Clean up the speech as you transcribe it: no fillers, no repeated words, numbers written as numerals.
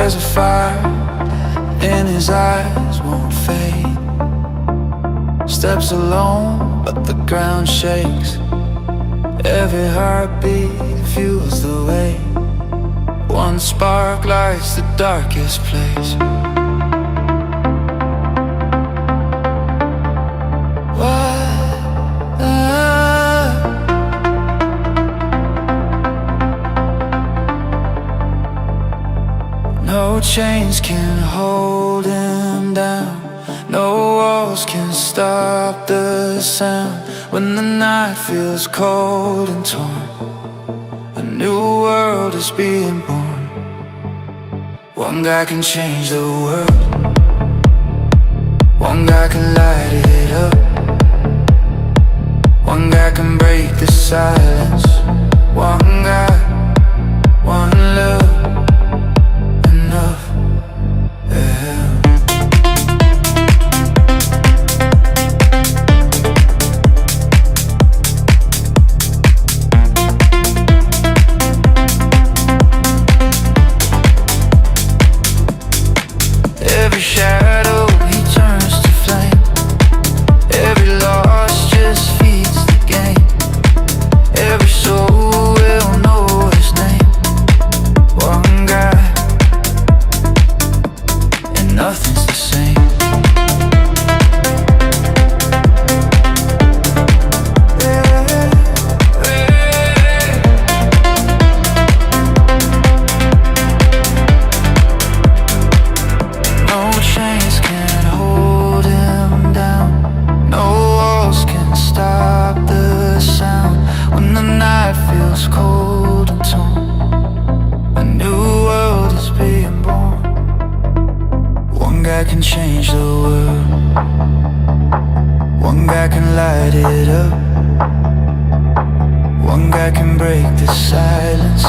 There's a fire in his eyes, won't fade. Steps alone, but the ground shakes. Every heartbeat fuels the way. One spark lights the darkest place. No chains can hold him down. No walls can stop the sound. When the night feels cold and torn, a new world is being born. One guy can change the world. One guy can light it up. One guy can break the silence. One guy, one love. Every shadow he turns to flame. Every loss just feeds the game. Every soul will know his name. One guy, and nothing's the same. Can change the world. One guy can light it up. One guy can break the silence.